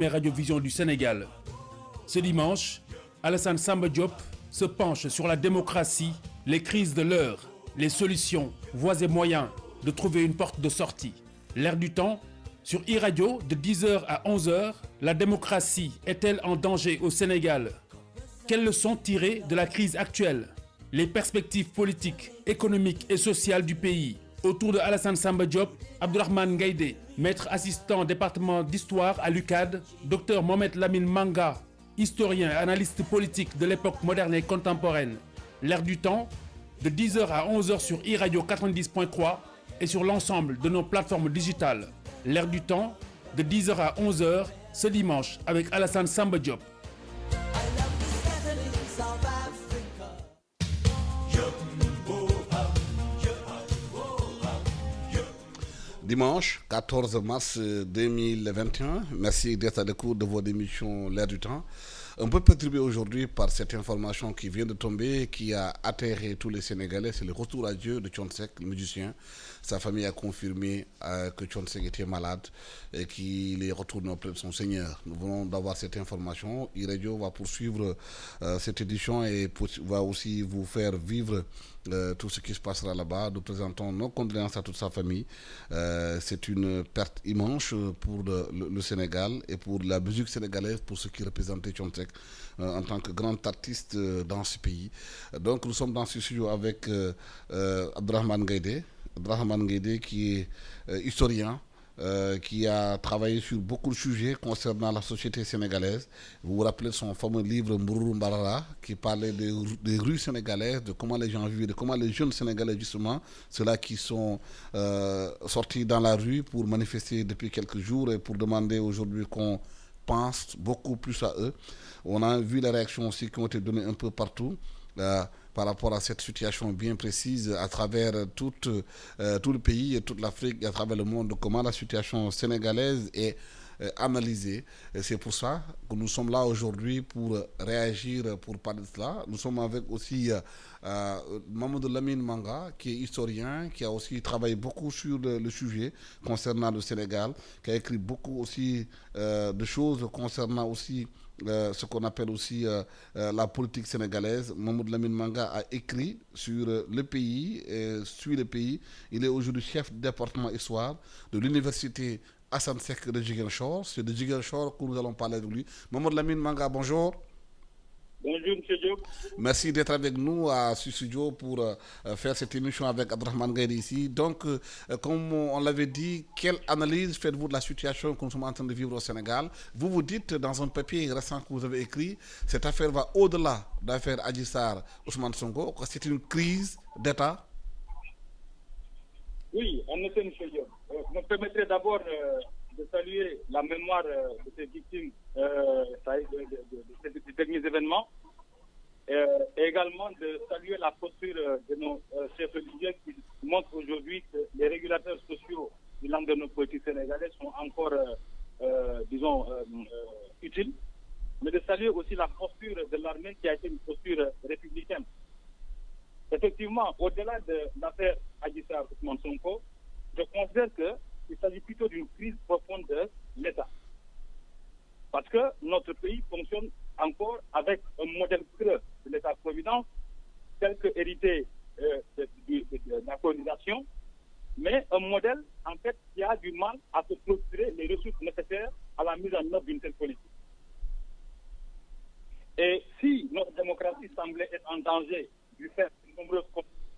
Radiovision du Sénégal. Ce dimanche, Alassane Samba Diop se penche sur la démocratie, les crises de l'heure, les solutions, voies et moyens de trouver une porte de sortie. L'air du temps, sur e-radio de 10h à 11h, la démocratie est-elle en danger au Sénégal? Quelles leçons tirer de la crise actuelle? Les perspectives politiques, économiques et sociales du pays. Autour de Alassane Samba Diop, Abdourahmane Gaïdé, maître assistant département d'histoire à l'UCAD, Dr Mohamed Lamine Manga, historien et analyste politique de l'époque moderne et contemporaine. L'air du temps, de 10h à 11h sur e-radio 90.3 et sur l'ensemble de nos plateformes digitales. L'air du temps, de 10h à 11h, ce dimanche avec Alassane Samba Diop. Dimanche 14 mars 2021, merci d'être à l'écoute de votre émission L'air du temps. Un peu perturbé aujourd'hui par cette information qui vient de tomber, qui a atterré tous les Sénégalais, c'est le retour à Dieu de Thione Seck, le musicien. Sa famille a confirmé que Thione Seck était malade et qu'il est retourné auprès de son Seigneur. Nous venons d'avoir cette information. e-radio va poursuivre cette édition et va aussi vous faire vivre tout ce qui se passera là-bas. Nous présentons nos condoléances à toute sa famille. C'est une perte immense pour le Sénégal et pour la musique sénégalaise, pour ce qui représentait Thione Seck en tant que grand artiste dans ce pays. Donc nous sommes dans ce studio avec Abdourahmane Gaïdé. Abdourahmane Gaïdé qui est historien, qui a travaillé sur beaucoup de sujets concernant la société sénégalaise. Vous vous rappelez de son fameux livre Mbourou Mbarara, qui parlait des rues sénégalaises, de comment les gens vivent, de comment les jeunes sénégalais justement, ceux-là qui sont sortis dans la rue pour manifester depuis quelques jours et pour demander aujourd'hui qu'on pense beaucoup plus à eux. On a vu les réactions aussi qui ont été données un peu partout. Par rapport à cette situation bien précise à travers tout le pays et toute l'Afrique et à travers le monde, comment la situation sénégalaise est analysée. Et c'est pour ça que nous sommes là aujourd'hui pour réagir, pour parler de cela. Nous sommes avec aussi Mamadou Lamine Manga, qui est historien, qui a aussi travaillé beaucoup sur le sujet concernant le Sénégal, qui a écrit beaucoup aussi de choses concernant aussi ce qu'on appelle aussi la politique sénégalaise. Mamadou Lamine Manga a écrit sur le pays, suit le pays. Il est aujourd'hui chef du département histoire de l'université Assane Seck de Ziguinchor. C'est de Ziguinchor que nous allons parler de lui. Mamadou Lamine Manga, bonjour. Bonjour, M. Diop. Merci d'être avec nous à ce studio pour faire cette émission avec Abdourahmane Gaïdé ici. Donc, comme on l'avait dit, quelle analyse faites-vous de la situation que nous sommes en train de vivre au Sénégal? Vous vous dites dans un papier récent que vous avez écrit, cette affaire va au-delà de l'affaire Adji Sarr, Ousmane Sonko, que c'est une crise d'État. Oui, en effet, M. Diop. Vous me permettrez d'abord de saluer la mémoire de ces victimes de ces derniers événements et également de saluer la posture de nos chefs religieux qui montrent aujourd'hui que les régulateurs sociaux du langue de nos politiques sénégalais sont encore, utiles, mais de saluer aussi la posture de l'armée qui a été une posture républicaine. Effectivement, au-delà de l'affaire Adji Sarr Ousmane Sonko, je considère qu'il s'agit plutôt d'une crise profonde de l'État. Parce que notre pays fonctionne encore avec un modèle creux de l'État-providence, tel que hérité de la colonisation, mais un modèle, en fait, qui a du mal à se procurer les ressources nécessaires à la mise en œuvre d'une telle politique. Et si notre démocratie semblait être en danger du fait de nombreuses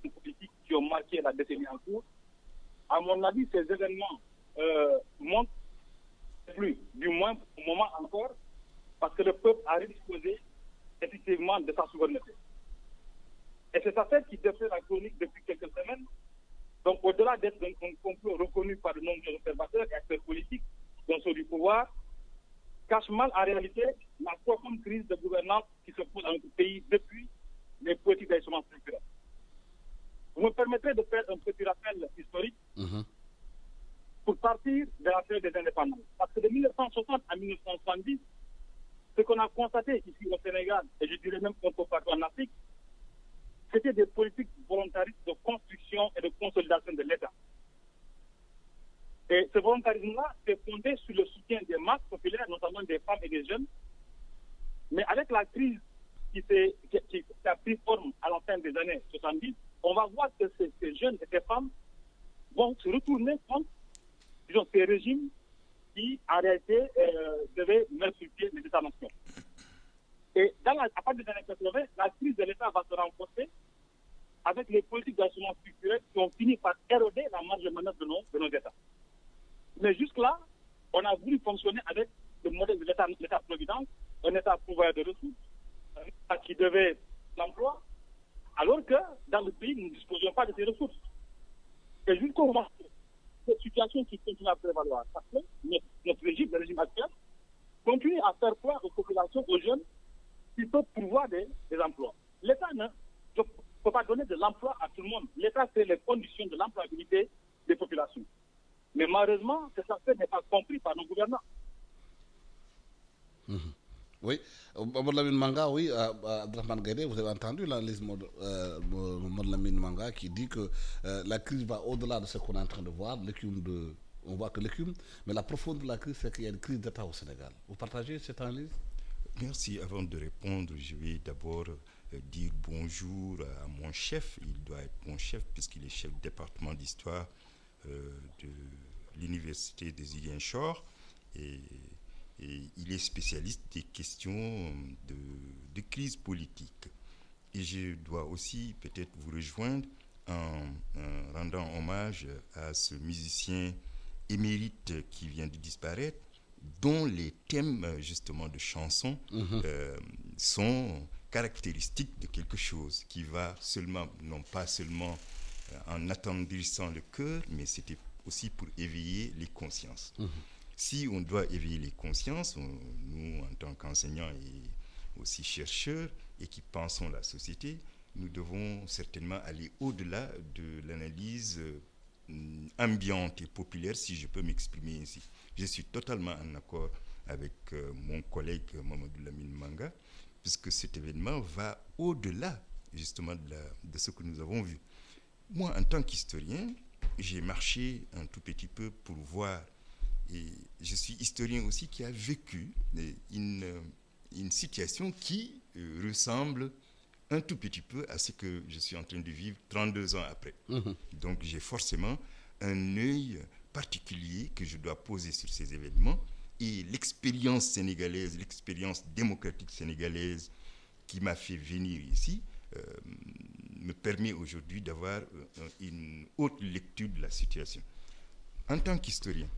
politiques qui ont marqué la décennie en cours, à mon avis, ces événements montrent plus, du moins pour le moment encore, parce que le peuple a redisposé effectivement de sa souveraineté. Et c'est ça qui défait la chronique depuis quelques semaines. Donc, au-delà d'être un complot reconnu par de nombreux observateurs et acteurs politiques, dont ceux du pouvoir, cache mal en réalité la profonde crise de gouvernance qui se pose dans notre pays depuis les politiques d'ajustement structurel. Vous me permettrez de faire un petit rappel historique pour partir de l'affaire des indépendances. Parce que de 1960 à 1970, ce qu'on a constaté ici au Sénégal, et je dirais même un peu partout en Afrique, c'était des politiques volontaristes de construction et de consolidation de l'État. Et ce volontarisme-là s'est fondé sur le soutien des masses populaires, notamment des femmes et des jeunes. Mais avec la crise qui a pris forme à la fin des années 70, on va voir que ces jeunes et ces femmes vont se retourner contre ces régimes qui, en réalité, devaient mettre sur pied les États-nations. Et à partir des années 80, la crise de l'État va se renforcer avec les politiques d'ajustement structurel qui ont fini par éroder la marge de manœuvre de nos États. Mais jusque-là, on a voulu fonctionner avec le modèle de l'État-providence, un État pourvoyeur de ressources, un État qui devait l'emploi, alors que dans le pays, nous ne disposions pas de ces ressources. Et jusqu'au moment où cette situation qui continue à prévaloir, parce que notre régime, le régime actuel, continue à faire croire aux populations, aux jeunes, qu'ils peuvent pourvoir des emplois. L'État ne peut pas donner de l'emploi à tout le monde. L'État crée les conditions de l'employabilité des populations. Mais malheureusement, cet aspect n'est pas compris par nos gouvernants. Oui, Mamadou Lamine Manga, oui, Abdrahmane Gaïdé, vous avez entendu l'analyse Mamadou Lamine Manga qui dit que la crise va au-delà de ce qu'on est en train de voir. On voit que l'écume, mais la profondeur de la crise, c'est qu'il y a une crise d'État au Sénégal. Vous partagez cette analyse? Merci. Avant de répondre, je vais d'abord dire bonjour à mon chef. Il doit être mon chef puisqu'il est chef du département d'histoire de l'université de Ziguinchor et il est spécialiste des questions de crise politique. Et je dois aussi peut-être vous rejoindre en rendant hommage à ce musicien émérite qui vient de disparaître, dont les thèmes justement de chansons sont caractéristiques de quelque chose qui va seulement, non pas seulement en attendrissant le cœur, mais c'était aussi pour éveiller les consciences. Si on doit éveiller les consciences, nous en tant qu'enseignants et aussi chercheurs et qui pensons la société, nous devons certainement aller au-delà de l'analyse ambiante et populaire, si je peux m'exprimer ainsi. Je suis totalement en accord avec mon collègue Mamadou Lamine Manga, puisque cet événement va au-delà justement de ce que nous avons vu. Moi, en tant qu'historien, j'ai marché un tout petit peu pour voir, et je suis historien aussi qui a vécu une situation qui ressemble un tout petit peu à ce que je suis en train de vivre 32 ans après. Donc j'ai forcément un œil particulier que je dois poser sur ces événements, et l'expérience sénégalaise, l'expérience démocratique sénégalaise qui m'a fait venir ici me permet aujourd'hui d'avoir une haute lecture de la situation. En tant qu'historien,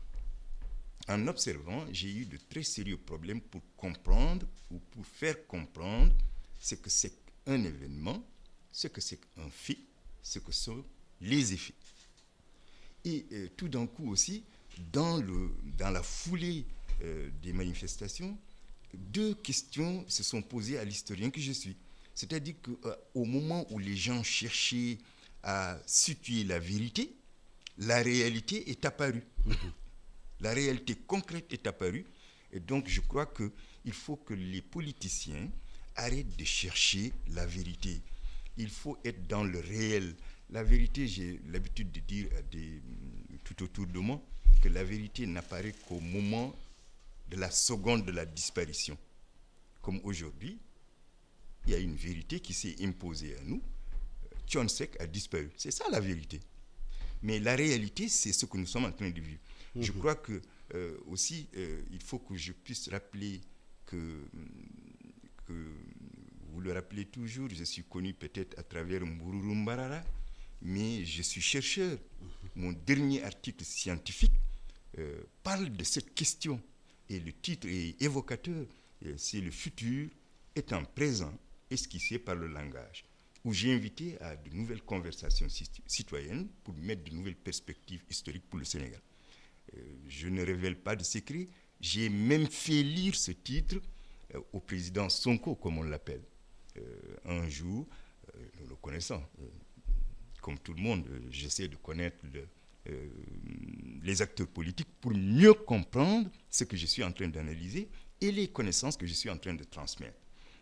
en observant, j'ai eu de très sérieux problèmes pour comprendre ou pour faire comprendre ce que c'est un événement, ce que c'est un fait, ce que sont les effets. Et tout d'un coup aussi, dans la foulée des manifestations, deux questions se sont posées à l'historien que je suis. C'est-à-dire qu'au moment où les gens cherchaient à situer la vérité, la réalité est apparue. La réalité concrète est apparue. Et donc, je crois qu'il faut que les politiciens arrêtent de chercher la vérité. Il faut être dans le réel. La vérité, j'ai l'habitude de dire tout autour de moi que la vérité n'apparaît qu'au moment de la seconde de la disparition. Comme aujourd'hui, il y a une vérité qui s'est imposée à nous. Thione Seck a disparu. C'est ça la vérité. Mais la réalité, c'est ce que nous sommes en train de vivre. Je crois que aussi, il faut que je puisse rappeler que vous le rappelez toujours, je suis connu peut-être à travers Mbururu Mbarara, mais je suis chercheur. Mon dernier article scientifique parle de cette question. Et le titre est évocateur. C'est le futur étant présent, esquissé par le langage, où j'ai invité à de nouvelles conversations citoyennes pour mettre de nouvelles perspectives historiques pour le Sénégal. Je ne révèle pas de secret. J'ai même fait lire ce titre au président Sonko, comme on l'appelle. Un jour, nous le connaissons. Comme tout le monde, j'essaie de connaître les acteurs politiques pour mieux comprendre ce que je suis en train d'analyser et les connaissances que je suis en train de transmettre.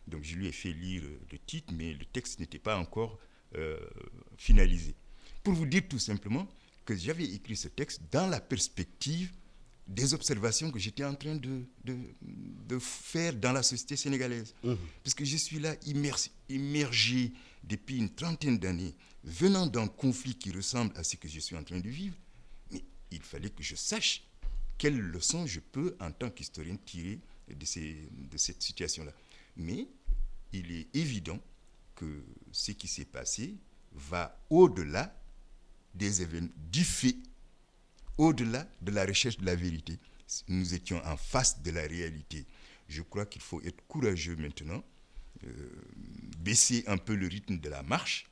Donc je lui ai fait lire le titre, mais le texte n'était pas encore finalisé. Pour vous dire tout simplement que j'avais écrit ce texte dans la perspective des observations que j'étais en train de faire dans la société sénégalaise. Parce que je suis là immergé depuis une trentaine d'années, venant d'un conflit qui ressemble à ce que je suis en train de vivre. Mais il fallait que je sache quelles leçons je peux, en tant qu'historien, tirer de cette situation-là. Mais il est évident que ce qui s'est passé va au-delà des événements, du fait, au-delà de la recherche de la vérité. Nous étions en face de la réalité. Je crois qu'il faut être courageux maintenant, baisser un peu le rythme de la marche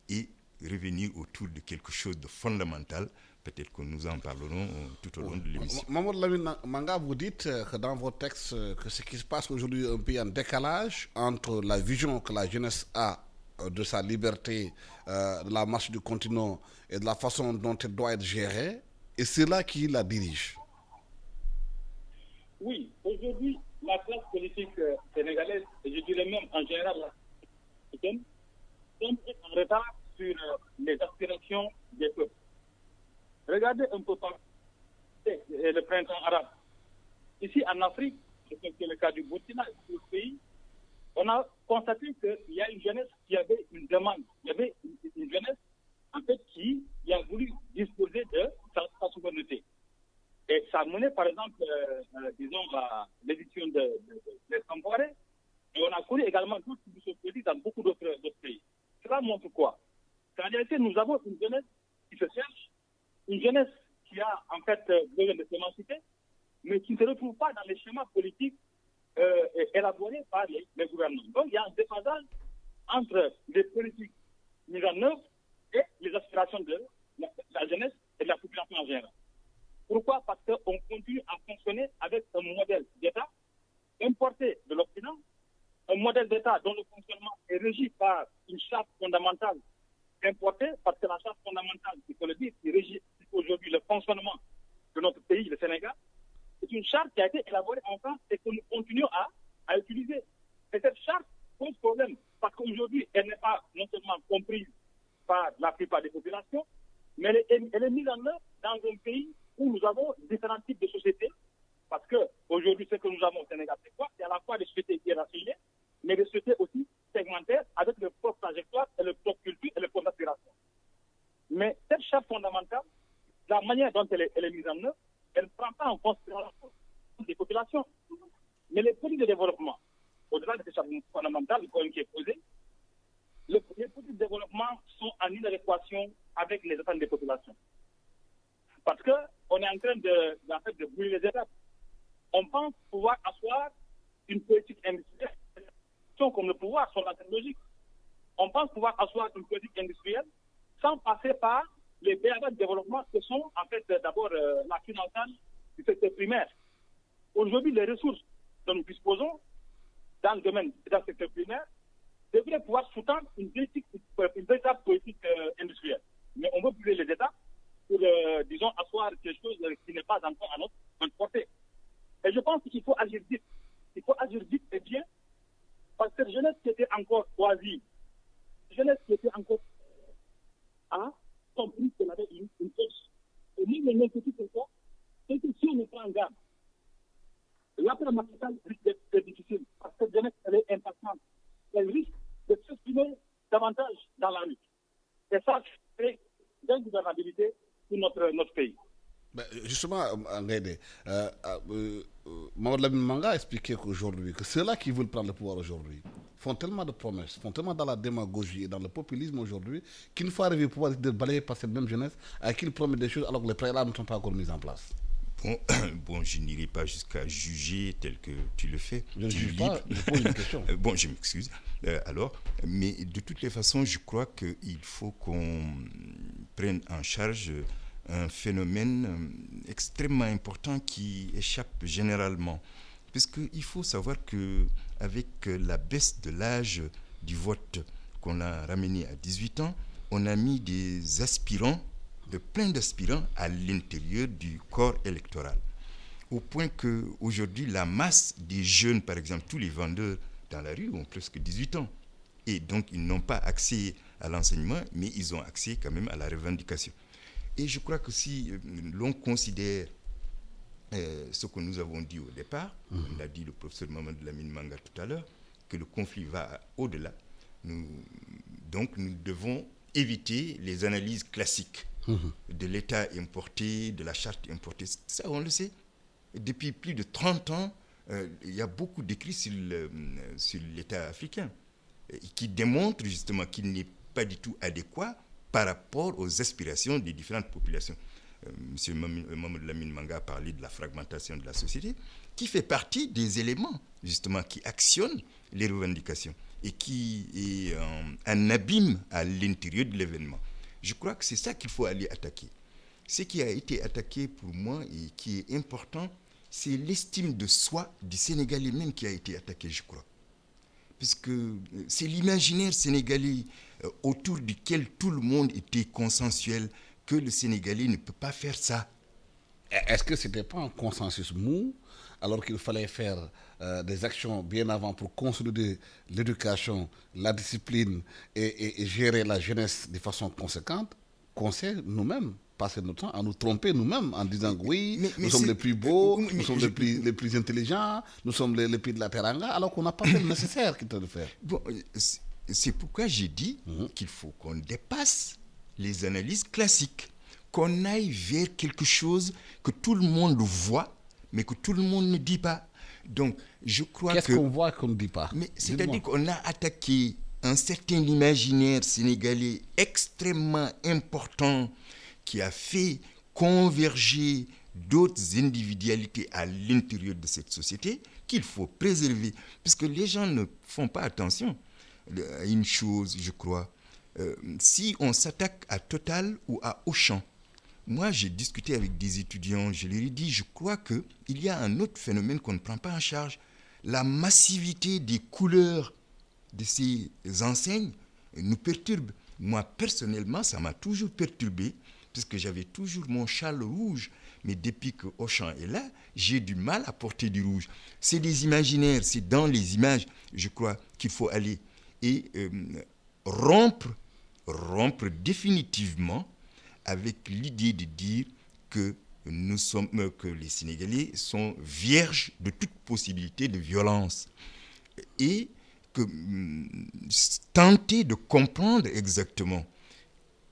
et revenir autour de quelque chose de fondamental. Peut-être que nous en parlerons tout au long de l'émission. Mamadou Lamine Manga, vous dites que dans vos textes, que ce qui se passe aujourd'hui est un peu en décalage entre la vision que la jeunesse a de sa liberté, de la marche du continent et de la façon dont elle doit être gérée, et c'est là qui la dirige. Oui, aujourd'hui, la classe politique sénégalaise, et je dirais même en général la africaine, semble être en retard sur les aspirations des peuples. Regardez un peu par le printemps arabe. Ici en Afrique, c'est le cas du Burkina, le pays, on a constaté qu'il y a une jeunesse qui avait une demande. Il y avait une jeunesse, en fait, qui a voulu disposer de sa souveraineté. Et ça a mené, par exemple, disons, à l'édition de Compaoré. Et on a connu également d'autres solutions politiques dans beaucoup d'autres pays. Cela montre quoi? En réalité, nous avons une jeunesse qui se cherche, une jeunesse qui a, en fait, besoin de s'émanciper, mais qui ne se retrouve pas dans les schémas politiques élaborés par les gouvernements. Donc, il y a un déphasage entre les politiques mises en œuvre et les aspirations de la jeunesse et de la population en général. Pourquoi? Parce qu'on continue à fonctionner avec un modèle d'État importé de l'Occident, un modèle d'État dont le fonctionnement est régi par une charte fondamentale importée, parce que la charte fondamentale, il faut le dire, qui régit aujourd'hui le fonctionnement de notre pays, le Sénégal, c'est une charte qui a été élaborée en France et que nous continuons à utiliser. Et cette charte pose problème, parce qu'aujourd'hui, elle n'est pas non seulement comprise par la plupart des populations, mais elle est mise en œuvre dans un pays où nous avons différents types de sociétés, parce qu'aujourd'hui, ce que nous avons au Sénégal, c'est quoi? C'est à la fois des sociétés hiérarchisées, mais des sociétés aussi segmentaires, avec leur propre trajectoire et leur propre culture et leur propre aspiration. Mais cette charte fondamentale, la manière dont elle est mise en œuvre, elle ne prend pas en considération des populations. Mais les politiques de développement, au-delà de cette charte fondamentale, le problème qui est posé, les politiques de développement sont en inadéquation avec les attentes des populations. Parce qu'on est en train de brûler les étapes. On pense pouvoir asseoir une politique industrielle comme le pouvoir sur la technologie. On pense pouvoir asseoir une politique industrielle sans passer par les bénéfices de développement que sont en fait d'abord la financière du secteur primaire. Aujourd'hui, les ressources dont nous disposons dans le domaine du secteur primaire devraient pouvoir sous-tendre une véritable politique industrielle. Mais on veut brûler les États pour, disons, asseoir quelque chose qui n'est pas encore à notre portée. Et je pense qu'il faut agir vite. Il faut agir vite et bien, parce que la jeunesse qui était encore oisive, la jeunesse qui était encore a compris qu'elle avait une force. Et nous, le l'inquiétude, c'est quoi? C'est que si on ne prend en garde, l'après-matinale risque d'être difficile, parce que la jeunesse, elle est impatiente. Elle risque de s'exprimer davantage dans la lutte. Et ça, c'est l'ingouvernabilité pour notre pays. Ben, justement, Ngaïdé, Mamadou Lamine Manga a expliqué qu'aujourd'hui, que ceux-là qui veulent prendre le pouvoir aujourd'hui font tellement de promesses, font tellement dans la démagogie et dans le populisme aujourd'hui, qu'une fois arrivé au pouvoir, ils sont balayés par cette même jeunesse à qui ils promettent des choses alors que les préalables ne sont pas encore mis en place. Bon, je n'irai pas jusqu'à juger tel que tu le fais. Je ne juge pas, je pose une question. Bon, je m'excuse. Alors, mais de toutes les façons, je crois qu'il faut qu'on prenne en charge un phénomène extrêmement important qui échappe généralement. Parce qu'il faut savoir qu'avec la baisse de l'âge du vote qu'on a ramené à 18 ans, on a mis des aspirants, plein d'aspirants à l'intérieur du corps électoral. Au point qu'aujourd'hui, la masse des jeunes, par exemple, tous les vendeurs dans la rue ont presque 18 ans. Et donc, ils n'ont pas accès à l'enseignement, mais ils ont accès quand même à la revendication. Et je crois que si l'on considère ce que nous avons dit au départ, l'a dit le professeur Mamadou Lamine Manga tout à l'heure, que le conflit va au-delà. Donc nous devons éviter les analyses classiques de l'État importé, de la charte importée. Ça, on le sait. Depuis plus de 30 ans, il y a beaucoup d'écrits sur l'État africain qui démontrent justement qu'il n'est pas du tout adéquat par rapport aux aspirations des différentes populations. M. Mamadou Lamine Manga a parlé de la fragmentation de la société, qui fait partie des éléments justement qui actionnent les revendications et qui est un abîme à l'intérieur de l'événement. Je crois que c'est ça qu'il faut aller attaquer. Ce qui a été attaqué pour moi et qui est important, c'est l'estime de soi du Sénégalais même qui a été attaqué, je crois. Puisque c'est l'imaginaire sénégalais autour duquel tout le monde était consensuel, que le Sénégalais ne peut pas faire ça. Est-ce que ce n'était pas un consensus mou, alors qu'il fallait faire des actions bien avant pour consolider l'éducation, la discipline et gérer la jeunesse de façon conséquente, qu'on sait nous-mêmes passer notre temps à nous tromper nous-mêmes en disant que oui, nous sommes les plus beaux, nous sommes les plus intelligents, nous sommes les pays de la Teranga, alors qu'on n'a pas fait le nécessaire qu'il faut faire. Bon, c'est pourquoi j'ai dit qu'il faut qu'on dépasse les analyses classiques, qu'on aille vers quelque chose que tout le monde voit, mais que tout le monde ne dit pas. Donc, je crois Qu'est-ce qu'on voit et qu'on ne dit pas? C'est-à-dire qu'on a attaqué un certain imaginaire sénégalais extrêmement important qui a fait converger d'autres individualités à l'intérieur de cette société qu'il faut préserver. Parce que les gens ne font pas attention à une chose, je crois. Si on s'attaque à Total ou à Auchan, moi j'ai discuté avec des étudiants, je leur ai dit, je crois qu'il y a un autre phénomène qu'on ne prend pas en charge. La massivité des couleurs de ces enseignes nous perturbe. Moi personnellement, ça m'a toujours perturbé, puisque j'avais toujours mon châle rouge. Mais depuis que Auchan est là, j'ai du mal à porter du rouge. C'est des imaginaires, c'est dans les images, je crois, qu'il faut aller. Et rompre définitivement avec l'idée de dire que que les Sénégalais sont vierges de toute possibilité de violence. Et que tenter de comprendre exactement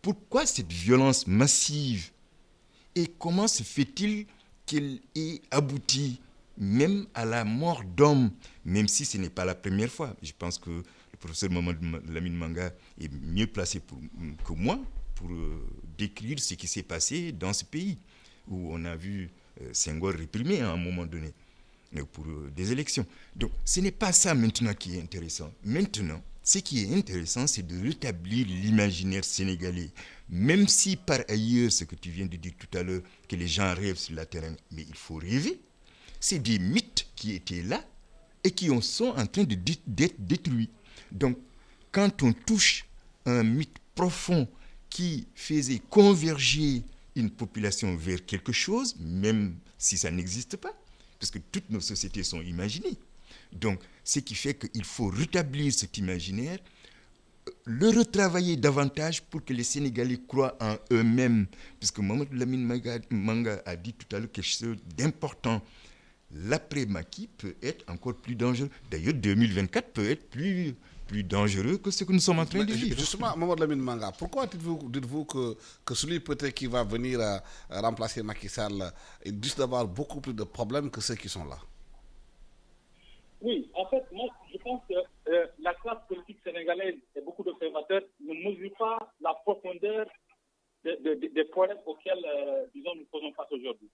pourquoi cette violence massive et comment se fait-il qu'elle ait abouti même à la mort d'hommes, même si ce n'est pas la première fois. Je pense que le professeur Mamadou Lamine Manga est mieux placé que moi pour décrire ce qui s'est passé dans ce pays, où on a vu Senghor réprimé à un moment donné pour des élections. Donc ce n'est pas ça maintenant qui est intéressant. Maintenant, ce qui est intéressant, c'est de rétablir l'imaginaire sénégalais. Même si par ailleurs, ce que tu viens de dire tout à l'heure, que les gens rêvent sur la terre, mais il faut rêver. C'est des mythes qui étaient là et qui sont en train d'être détruits. Donc, quand on touche un mythe profond qui faisait converger une population vers quelque chose, même si ça n'existe pas, parce que toutes nos sociétés sont imaginées. Donc, ce qui fait qu'il faut rétablir cet imaginaire, le retravailler davantage pour que les Sénégalais croient en eux-mêmes. Parce que Mamadou Lamine Manga a dit tout à l'heure quelque chose d'important. L'après-Macky peut être encore plus dangereux. D'ailleurs, 2024 peut être plus dangereux que ce que nous sommes en train de vivre. Justement, Mamadou Lamine Manga, pourquoi dites-vous que celui peut-être qui va venir remplacer Macky Sall risque d'avoir beaucoup plus de problèmes que ceux qui sont là? Oui, en fait, moi, je pense que la classe politique sénégalaise et beaucoup d'observateurs ne mesurent pas la profondeur des problèmes auxquels, disons, nous faisons face aujourd'hui.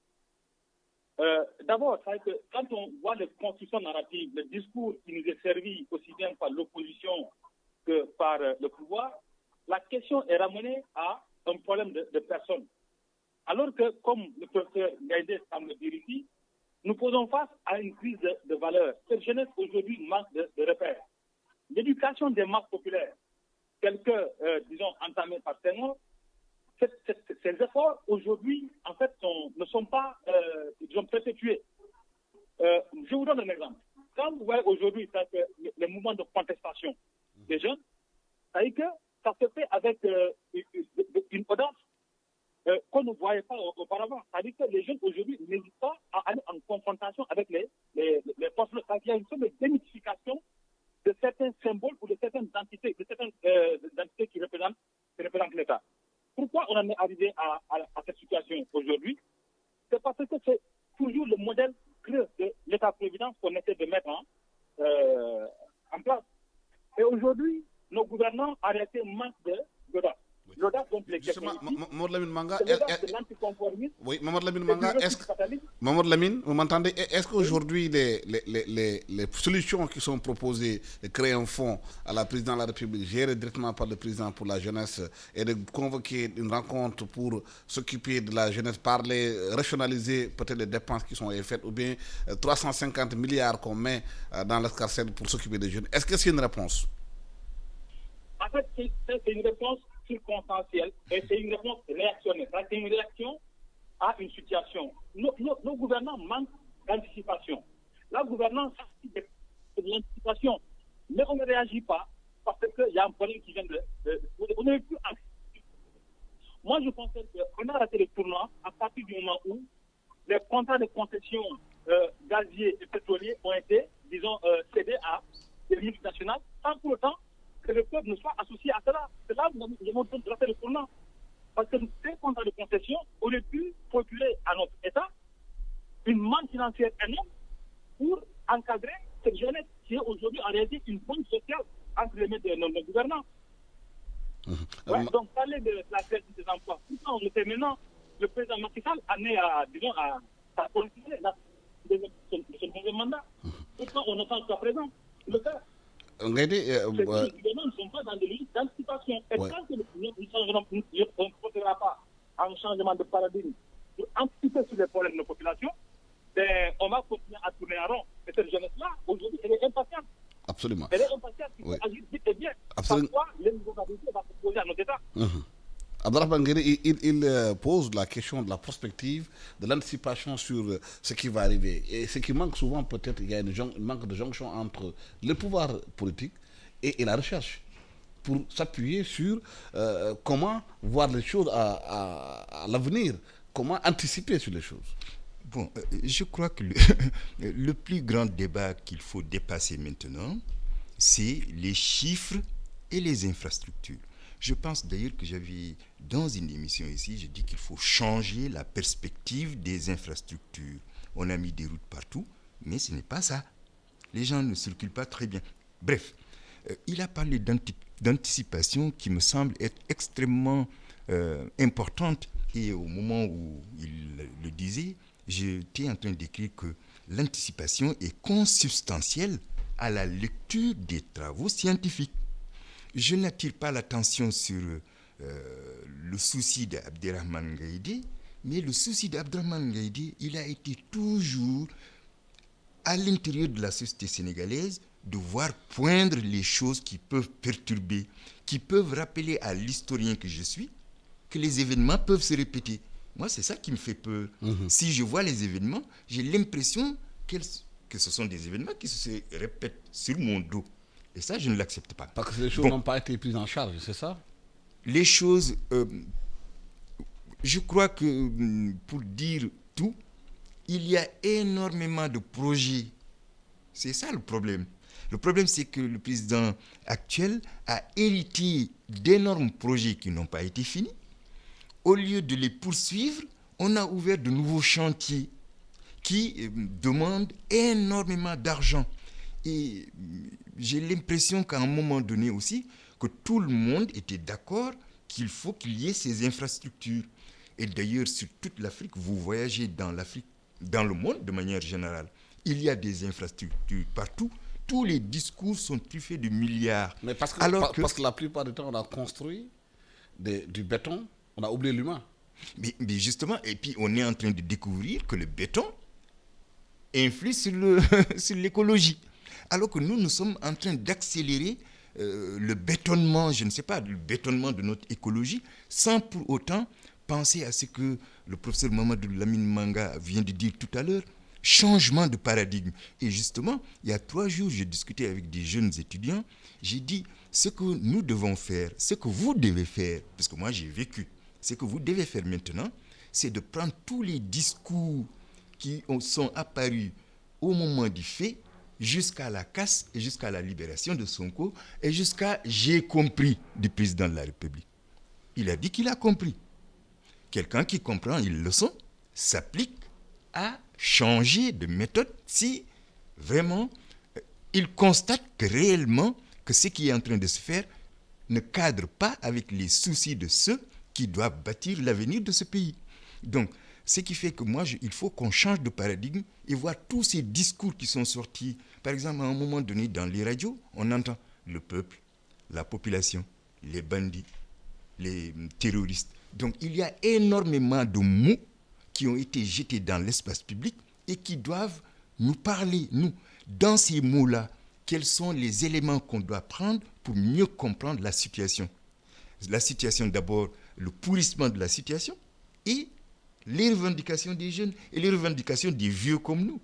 D'abord, c'est que quand on voit les constructions narratives, le discours qui nous est servi aussi bien par l'opposition que par le pouvoir, la question est ramenée à un problème de personnes. Alors que, comme le professeur Gaïdé semble dire ici, nous posons face à une crise de valeurs. Cette jeunesse aujourd'hui manque de repères. L'éducation des masses populaires, telle que, disons, entamée par Senghor, ces efforts aujourd'hui, en fait, ne sont pas, disons, perpétués. Je vous donne un exemple. Quand vous voyez aujourd'hui les mouvements de contestation des jeunes, ça veut dire que ça se fait avec une audace qu'on voyait pas auparavant. C'est-à-dire que les jeunes aujourd'hui n'hésitent pas à aller en confrontation avec les forces. Il y a une sorte de démystification de certains symboles ou de certaines entités, entités qui représentent l'État. Pourquoi on en est arrivé à cette situation aujourd'hui? C'est parce que c'est toujours le modèle creux de l'État-providence qu'on essaie de mettre en place. Et aujourd'hui, nos gouvernants en réalité manquent d'audace. L'audace dont les questions ici, Mamadou Lamine Manga, c'est l'audace de l'anticonformisme. oui, Mamadou Lamine Manga, Mamadou Lamine, vous m'entendez? Est-ce qu'aujourd'hui les solutions qui sont proposées de créer un fonds à la présidence de la République, géré directement par le président pour la jeunesse, et de convoquer une rencontre pour s'occuper de la jeunesse, parler, rationaliser peut-être les dépenses qui sont faites, ou bien 350 milliards qu'on met dans l'escarcelle pour s'occuper des jeunes, est-ce que c'est une réponse? En fait, c'est une réponse circonstancielle et c'est une réponse réactionnelle. C'est une réaction à une situation. Nos gouvernants manquent d'anticipation. La gouvernance, c'est de l'anticipation. Mais on ne réagit pas parce qu'il y a un problème qui vient on n'est plus anticipé. Moi, je pense qu'on a raté le tournant à partir du moment où les contrats de concession gaziers et pétroliers ont été, disons, cédés à des multinationales sans pour autant que le peuple ne soit associé à cela. C'est là où nous avons raté le tournant. Parce que ces contrats de concession auraient pu procurer à notre État une manne financière énorme pour encadrer cette jeunesse qui est aujourd'hui en réalité une bombe sociale entre les mains de nos gouvernants. Ouais, donc parler de la crise des emplois, pourquoi on le fait maintenant? Le président Macky Sall en est à politiser de son deuxième mandat. Pourquoi on attend jusqu'à présent le faire? Les gouvernements ne sont pas dans des logiques d'anticipation. Et tant que nous ne procédera pas à un changement de paradigme pour anticiper sur les problèmes de nos populations, on va continuer à tourner en rond. Et cette jeunesse-là, aujourd'hui, elle est impatiente. Absolument. Elle est impatiente, il faut agir vite et bien. Parfois, l'ingouvernabilité va se poser à notre État. Abdrahmane Gueye, il pose la question de la prospective, de l'anticipation sur ce qui va arriver. Et ce qui manque souvent, peut-être, il y a un manque de jonction entre le pouvoir politique et la recherche, pour s'appuyer sur comment voir les choses à l'avenir, comment anticiper sur les choses. Bon, je crois que le plus grand débat qu'il faut dépasser maintenant, c'est les chiffres et les infrastructures. Je pense d'ailleurs que j'avais, dans une émission ici, j'ai dit qu'il faut changer la perspective des infrastructures. On a mis des routes partout, mais ce n'est pas ça. Les gens ne circulent pas très bien. Bref, il a parlé d'anticipation qui me semble être extrêmement importante. Et au moment où il le disait, j'étais en train d'écrire que l'anticipation est consubstantielle à la lecture des travaux scientifiques. Je n'attire pas l'attention sur le souci d'Abderrahmane Gaïdé, mais le souci d'Abderrahmane Gaïdé, il a été toujours à l'intérieur de la société sénégalaise de voir poindre les choses qui peuvent perturber, qui peuvent rappeler à l'historien que je suis que les événements peuvent se répéter. Moi, c'est ça qui me fait peur. Si je vois les événements, j'ai l'impression que ce sont des événements qui se répètent sur mon dos. Et ça, je ne l'accepte pas. Parce que les choses n'ont pas été prises en charge, c'est ça? Les choses, je crois que pour dire tout, il y a énormément de projets. C'est ça le problème. Le problème, c'est que le président actuel a hérité d'énormes projets qui n'ont pas été finis. Au lieu de les poursuivre, on a ouvert de nouveaux chantiers qui demandent énormément d'argent. Et j'ai l'impression qu'à un moment donné aussi, que tout le monde était d'accord qu'il faut qu'il y ait ces infrastructures. Et d'ailleurs, sur toute l'Afrique, vous voyagez dans l'Afrique, dans le monde de manière générale, il y a des infrastructures partout. Tous les discours sont truffés de milliards. Mais parce que la plupart du temps, on a construit du béton, on a oublié l'humain. Mais justement, et puis on est en train de découvrir que le béton influe sur l'écologie. Alors que nous sommes en train d'accélérer le bétonnement, je ne sais pas, le bétonnement de notre écologie, sans pour autant penser à ce que le professeur Mamadou Lamine Manga vient de dire tout à l'heure, changement de paradigme. Et justement, il y a 3 jours, j'ai discuté avec des jeunes étudiants, j'ai dit, ce que nous devons faire, ce que vous devez faire, parce que moi j'ai vécu, ce que vous devez faire maintenant, c'est de prendre tous les discours qui sont apparus au moment du fait, jusqu'à la casse et jusqu'à la libération de Sonko et jusqu'à « j'ai compris » du président de la République. Il a dit qu'il a compris. Quelqu'un qui comprend une leçon s'applique à changer de méthode si vraiment il constate que réellement que ce qui est en train de se faire ne cadre pas avec les soucis de ceux qui doivent bâtir l'avenir de ce pays. Donc, ce qui fait que moi, il faut qu'on change de paradigme et voir tous ces discours qui sont sortis. Par exemple, à un moment donné, dans les radios, on entend le peuple, la population, les bandits, les terroristes. Donc, il y a énormément de mots qui ont été jetés dans l'espace public et qui doivent nous parler, nous. Dans ces mots-là, quels sont les éléments qu'on doit prendre pour mieux comprendre la situation? La situation, d'abord, le pourrissement de la situation et les revendications des jeunes et les revendications des vieux comme nous,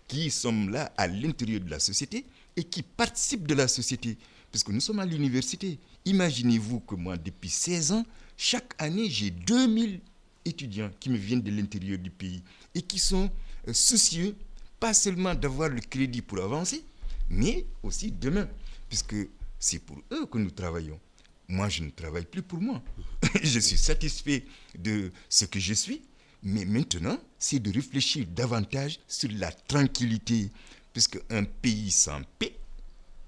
qui sommes là à l'intérieur de la société et qui participent de la société. Parce que nous sommes à l'université. Imaginez-vous que moi, depuis 16 ans, chaque année, j'ai 2000 étudiants qui me viennent de l'intérieur du pays et qui sont soucieux, pas seulement d'avoir le crédit pour avancer, mais aussi demain, puisque c'est pour eux que nous travaillons. Moi, je ne travaille plus pour moi. Je suis satisfait de ce que je suis, mais maintenant, c'est de réfléchir davantage sur la tranquillité, puisque un pays sans paix,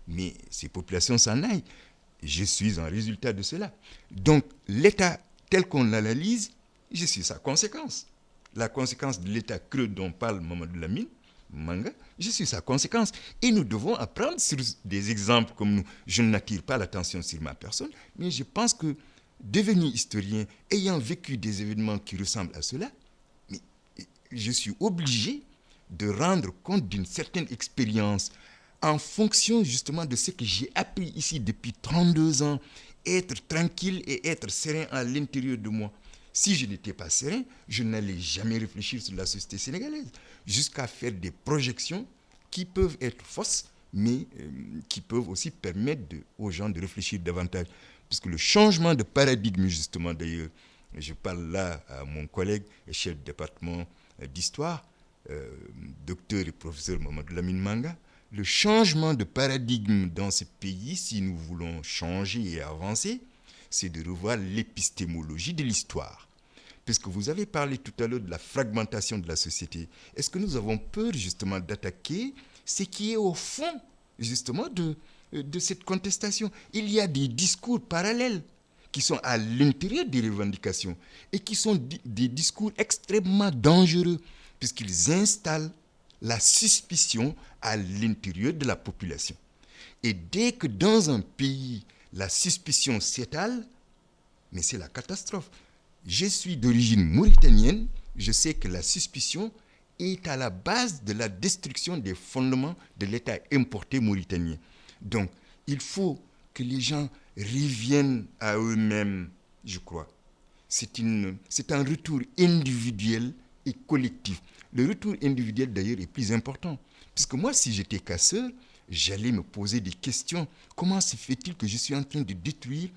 mais ses populations s'en aillent. Je suis un résultat de cela. Donc, l'État tel qu'on l'analyse, je suis sa conséquence. La conséquence de l'État creux dont parle Mamadou Lamine Manga, je suis sa conséquence. Et nous devons apprendre sur des exemples comme nous. Je n'attire pas l'attention sur ma personne, mais je pense que, devenu historien, ayant vécu des événements qui ressemblent à cela, mais je suis obligé de rendre compte d'une certaine expérience en fonction justement de ce que j'ai appris ici depuis 32 ans, être tranquille et être serein à l'intérieur de moi. Si je n'étais pas serein, je n'allais jamais réfléchir sur la société sénégalaise, jusqu'à faire des projections qui peuvent être fausses, mais qui peuvent aussi permettre aux gens de réfléchir davantage. Puisque le changement de paradigme, justement, d'ailleurs, je parle là à mon collègue et chef de département d'histoire, docteur et professeur Mamadou Lamine Manga, le changement de paradigme dans ce pays, si nous voulons changer et avancer, c'est de revoir l'épistémologie de l'histoire. Puisque vous avez parlé tout à l'heure de la fragmentation de la société, est-ce que nous avons peur justement d'attaquer ce qui est au fond justement de cette contestation? Il y a des discours parallèles qui sont à l'intérieur des revendications et qui sont des discours extrêmement dangereux puisqu'ils installent la suspicion à l'intérieur de la population. Et dès que dans un pays, la suspicion s'étale, mais c'est la catastrophe. Je suis d'origine mauritanienne, je sais que la suspicion est à la base de la destruction des fondements de l'État importé mauritanien. Donc, il faut que les gens reviennent à eux-mêmes, je crois. C'est un retour individuel et collectif. Le retour individuel, d'ailleurs, est plus important. Puisque moi, si j'étais casseur, j'allais me poser des questions. Comment se fait-il que je suis en train de détruire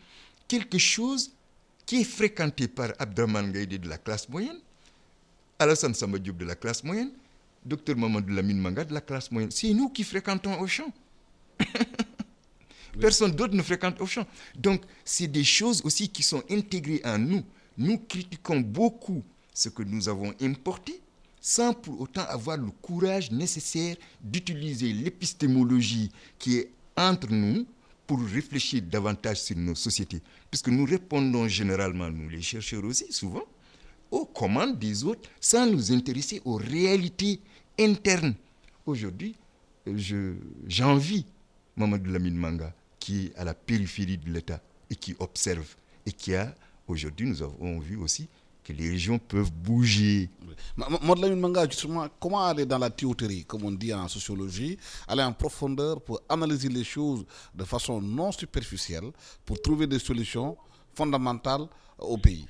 quelque chose qui est fréquenté par Abdraman Gaïdé de la classe moyenne, Alassane Samba Diop de la classe moyenne, Dr Mamadou Lamine Manga de la classe moyenne. C'est nous qui fréquentons Auchan. Personne d'autre ne fréquente Auchan. Donc, c'est des choses aussi qui sont intégrées en nous. Nous critiquons beaucoup ce que nous avons importé, sans pour autant avoir le courage nécessaire d'utiliser l'épistémologie qui est entre nous pour réfléchir davantage sur nos sociétés. Puisque nous répondons généralement, nous les chercheurs aussi, souvent, aux commandes des autres, sans nous intéresser aux réalités internes. Aujourd'hui, j'envie Mamadou Lamine Manga, qui est à la périphérie de l'État et qui observe, et qui a, aujourd'hui, nous avons vu aussi que les régions peuvent bouger. Mamadou Lamine Manga, justement, comment aller dans la théorie, comme on dit en sociologie, aller en profondeur pour analyser les choses de façon non superficielle, pour trouver des solutions fondamentales au pays?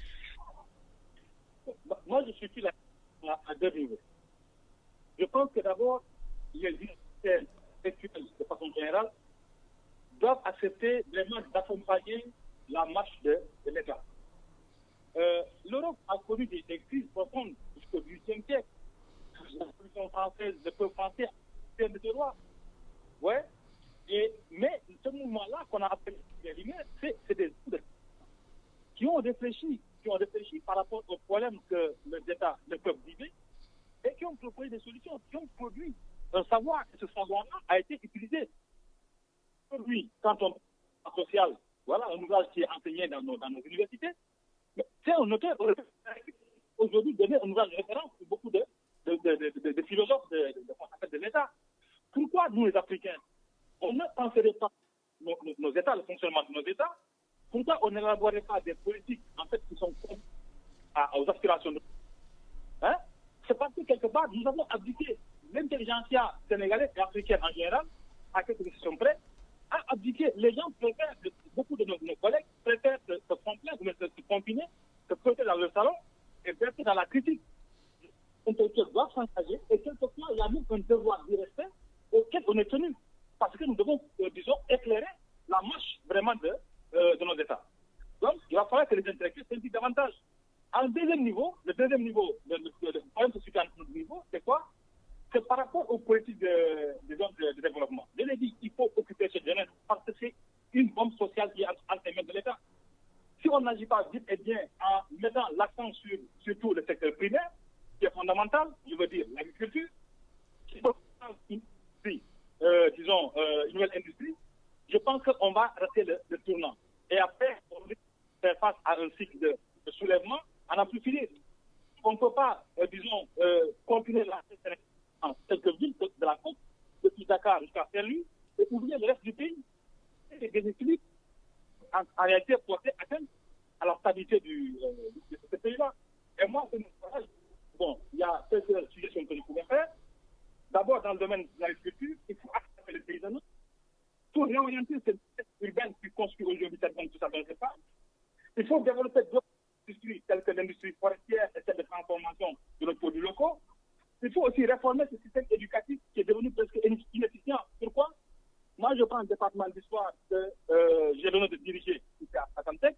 Moi, je suis là à deux niveaux. Je pense que d'abord, les ministères actuels, de façon générale, doivent accepter vraiment d'accompagner la marche de l'État. l'Europe a connu des crises profondes jusqu'au XVIIIe siècle. La Révolution française, le peuple français, système de droit. Ouais. Mais ce mouvement-là qu'on a appelé les Lumières, c'est des qui ont réfléchi par rapport aux problèmes que le peuple vivait et qui ont proposé des solutions, qui ont produit un savoir. Et ce savoir-là a été utilisé. Aujourd'hui, quand on parle social, voilà un ouvrage qui est enseigné dans nos universités, c'est un auteur aujourd'hui donné un ouvrage de référence pour beaucoup de philosophes de l'État. Pourquoi nous, les Africains, on ne penserait pas nos États, le fonctionnement de nos États? Pourquoi on n'élaborerait pas des politiques en fait, qui sont contre aux aspirations de C'est parce que quelque part, nous avons abdiqué l'intelligentsia sénégalaise et africaine en général, à quelques décisions près, a abdiqué. Les gens préfèrent, beaucoup de nos collègues préfèrent se complaire, se confiner, se pointer dans le salon et verser dans la critique. Intellectuels doivent s'engager et quelquefois, il y a même un devoir du respect auquel on est tenu. Parce que nous devons, disons, éclairer la marche vraiment de nos États. Donc, il va falloir que les intellectuels s'impliquent davantage. Le deuxième niveau, le problème social à notre niveau, c'est quoi? C'est par rapport aux politiques de développement. Je l'ai dit, il faut occuper cette jeunesse parce que c'est une bombe sociale qui est entre les mains de l'État. Si on n'agit pas vite et bien en mettant l'accent sur surtout le secteur primaire, qui est fondamental, je veux dire l'agriculture, qui est une nouvelle industrie, je pense qu'on va rater le tournant. Et après, on va faire face à un cycle de soulèvement, on n'a plus fini. On ne peut pas, continuer la dans quelques villes de la côte, depuis Dakar jusqu'à Saint-Louis, et oublier le reste du pays. Et des équilibres, en réalité, porter atteinte à la stabilité de ce pays-là. Et moi, c'est mon travail. Bon, il y a quelques suggestions que je pouvais faire. D'abord, dans le domaine de l'agriculture, il faut accepter le paysanat. Pour réorienter cette urbaine qui construit aujourd'hui cette banque, tout ça, dans pas. Il faut développer d'autres industries, telles que l'industrie forestière et celle de transformation de nos produits locaux. Il faut aussi réformer ce système éducatif qui est devenu presque inefficient. Pourquoi? Moi, je prends un département d'histoire que j'ai l'honneur de diriger ici à Santec.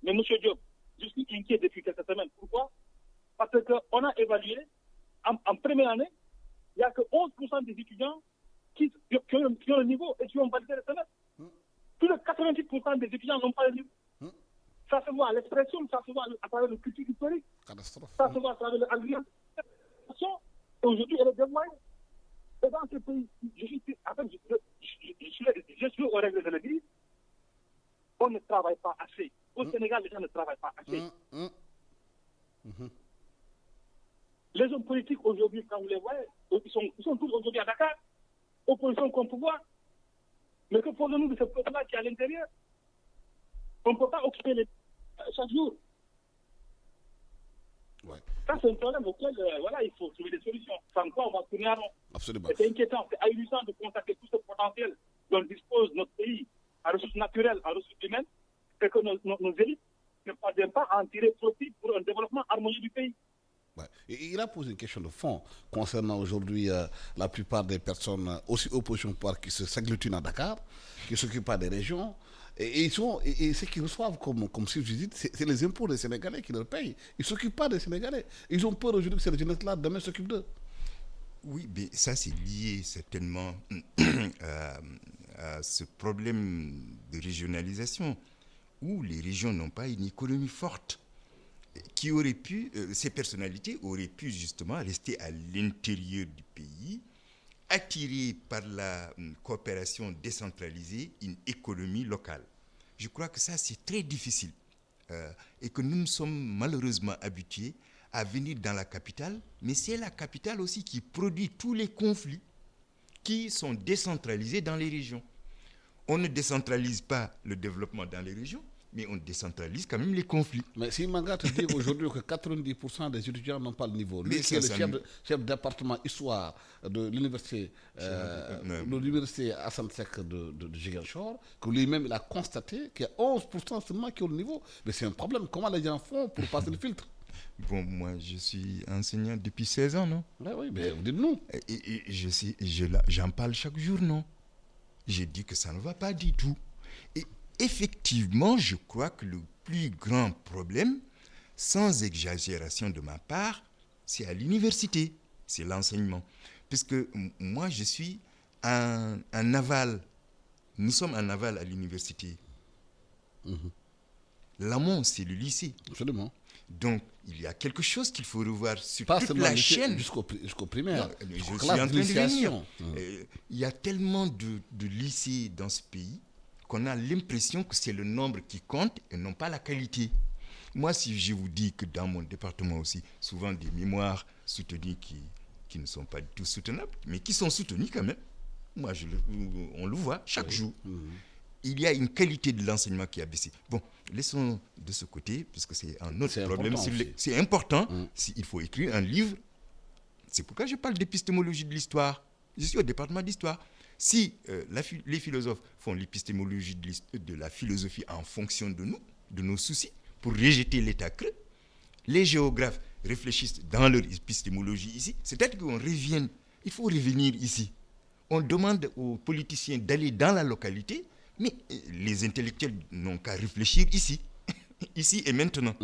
Mais M. Diop, je suis inquiet depuis quelques semaines. Pourquoi? Parce qu'on a évalué, en première année, il n'y a que 11% des étudiants qui ont le niveau et qui ont validé le semestre. Plus de 88% des étudiants n'ont pas le niveau. Ça se voit à l'expression, ça se voit à travers le culture historique, ça se voit à travers l'agriculture. Aujourd'hui, elle est dévoyée. Et dans ce pays, je suis au règle de l'église, on ne travaille pas assez. Au Sénégal, les gens ne travaillent pas assez. Les hommes politiques aujourd'hui, quand vous les voyez, ils sont tous aujourd'hui à Dakar, opposition contre pouvoir. Mais que faisons-nous de ce peuple-là qui est à l'intérieur? On ne peut pas occuper chaque jour. Ouais. Ça, c'est un problème auquel il faut trouver des solutions. Sans quoi, on va tourner à rond. Absolument. C'est inquiétant, c'est ahurissant de constater tout ce potentiel dont dispose notre pays en ressources naturelles, en ressources humaines, et que nos élites ne parviennent pas à en tirer profit pour un développement harmonieux du pays. Ouais. Et il a posé une question de fond concernant aujourd'hui la plupart des personnes aussi opposition au pouvoir qui s'agglutinent à Dakar, qui ne s'occupent pas des régions. Et ce qu'ils reçoivent comme subside, c'est les impôts des Sénégalais qui leur payent. Ils ne s'occupent pas des Sénégalais. Ils ont peur aujourd'hui que cette jeunesse-là, demain, s'occupe d'eux. Oui, mais ça, c'est lié certainement à ce problème de régionalisation où les régions n'ont pas une économie forte. Qui aurait pu, ces personnalités auraient pu justement rester à l'intérieur du pays, attirées par la coopération décentralisée, une économie locale. Je crois que ça, c'est très difficile et que nous sommes malheureusement habitués à venir dans la capitale, mais c'est la capitale aussi qui produit tous les conflits qui sont décentralisés dans les régions. On ne décentralise pas le développement dans les régions, mais on décentralise quand même les conflits. Mais si Manga te dit aujourd'hui que 90% des étudiants n'ont pas le niveau, lui qui est le chef de département histoire de l'université Hassan Sek de Ziguinchor, que lui-même il a constaté qu'il y a 11% seulement qui ont le niveau. Mais c'est un problème. Comment les gens font pour passer le filtre? Bon, moi, je suis enseignant depuis 16 ans, non? Oui, mais dites-nous. Et j'en parle chaque jour, non? J'ai dit que ça ne va pas du tout. Et effectivement, je crois que le plus grand problème, sans exagération de ma part, c'est à l'université, c'est l'enseignement. Puisque moi, je suis un aval. Nous sommes un aval à l'université. L'amont, c'est le lycée. Absolument. Donc, il y a quelque chose qu'il faut revoir sur Pas toute seulement la lycée, chaîne. jusqu'au primaire. Non, je suis en Classe train de d'initiation. venir. Il y a tellement de lycées dans ce pays qu'on a l'impression que c'est le nombre qui compte et non pas la qualité. Moi, si je vous dis que dans mon département aussi, souvent des mémoires soutenues qui ne sont pas du tout soutenables, mais qui sont soutenues quand même, moi, on le voit chaque jour. Il y a une qualité de l'enseignement qui a baissé. Bon, laissons de ce côté, puisque c'est un autre problème. C'est important. Il faut écrire un livre. C'est pourquoi je parle d'épistémologie de l'histoire. Je suis au département d'histoire. Si les philosophes font l'épistémologie de la philosophie en fonction de nous, de nos soucis, pour rejeter l'état creux, les géographes réfléchissent dans leur épistémologie ici, c'est-à-dire qu'on revienne. Il faut revenir ici. On demande aux politiciens d'aller dans la localité, mais les intellectuels n'ont qu'à réfléchir ici, ici et maintenant.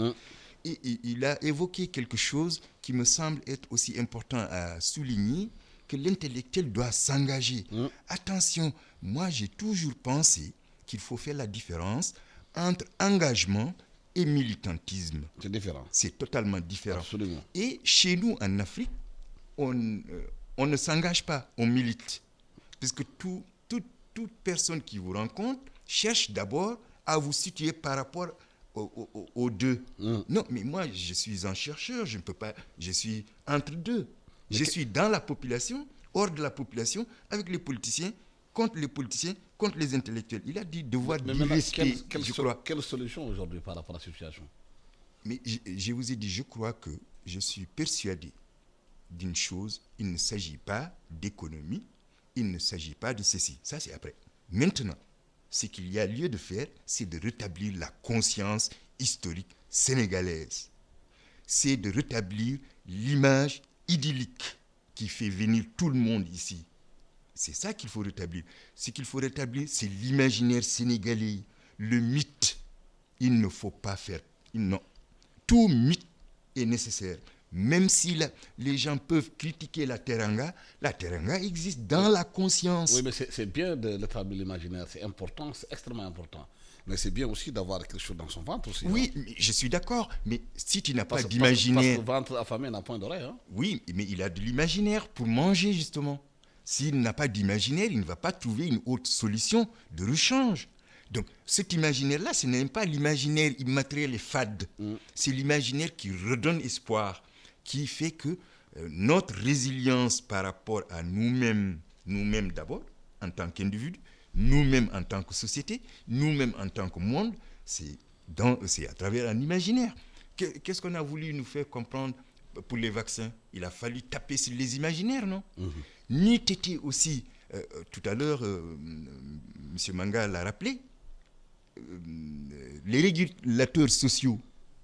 Et il a évoqué quelque chose qui me semble être aussi important à souligner, que l'intellectuel doit s'engager. Attention, moi j'ai toujours pensé qu'il faut faire la différence entre engagement et militantisme. C'est différent. C'est totalement différent. Absolument. Et chez nous, en Afrique, on ne s'engage pas, on milite. Parce que toute personne qui vous rencontre cherche d'abord à vous situer par rapport aux deux. Non, mais moi, je suis un chercheur, je ne peux pas, je suis entre deux. Je suis dans la population, hors de la population, avec les politiciens, contre les intellectuels. Il a dit devoir diversifier, je crois. Quelle solution aujourd'hui par rapport à la situation? Mais je vous ai dit, je crois que je suis persuadé d'une chose, il ne s'agit pas d'économie, il ne s'agit pas de ceci. Ça, c'est après. Maintenant, ce qu'il y a lieu de faire, c'est de rétablir la conscience historique sénégalaise. C'est de rétablir l'image idyllique qui fait venir tout le monde ici. C'est ça qu'il faut rétablir. Ce qu'il faut rétablir, c'est l'imaginaire sénégalais, le mythe. Il ne faut pas faire... Non. Tout mythe est nécessaire. Même si les gens peuvent critiquer la teranga existe dans la conscience. Oui, mais c'est bien de rétablir l'imaginaire. C'est important, c'est extrêmement important. Mais c'est bien aussi d'avoir quelque chose dans son ventre aussi. Oui, mais je suis d'accord. Mais si tu n'as pas d'imaginaire... Parce que le ventre affamé n'a point d'oreille. Hein? Oui, mais il a de l'imaginaire pour manger, justement. S'il n'a pas d'imaginaire, il ne va pas trouver une autre solution de rechange. Donc, cet imaginaire-là, ce n'est pas l'imaginaire immatériel et fade. C'est l'imaginaire qui redonne espoir, qui fait que notre résilience par rapport à nous-mêmes d'abord, en tant qu'individus, nous-mêmes en tant que société, nous-mêmes en tant que monde, c'est à travers un imaginaire. Qu'est-ce qu'on a voulu nous faire comprendre pour les vaccins? Il a fallu taper sur les imaginaires, non? N'eût été aussi, tout à l'heure, M. Manga l'a rappelé, les régulateurs sociaux,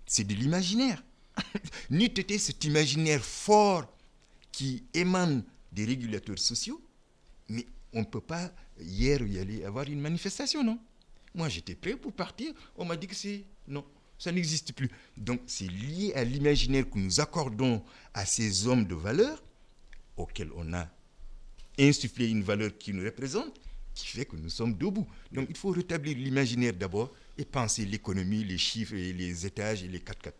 c'est de l'imaginaire. N'eût été cet imaginaire fort qui émane des régulateurs sociaux, mais on ne peut pas hier y aller avoir une manifestation, non? Moi, j'étais prêt pour partir, on m'a dit que non, ça n'existe plus. Donc, c'est lié à l'imaginaire que nous accordons à ces hommes de valeur, auxquels on a insufflé une valeur qui nous représente, qui fait que nous sommes debout. Donc, il faut rétablir l'imaginaire d'abord et penser l'économie, les chiffres, et les étages et les 4x4.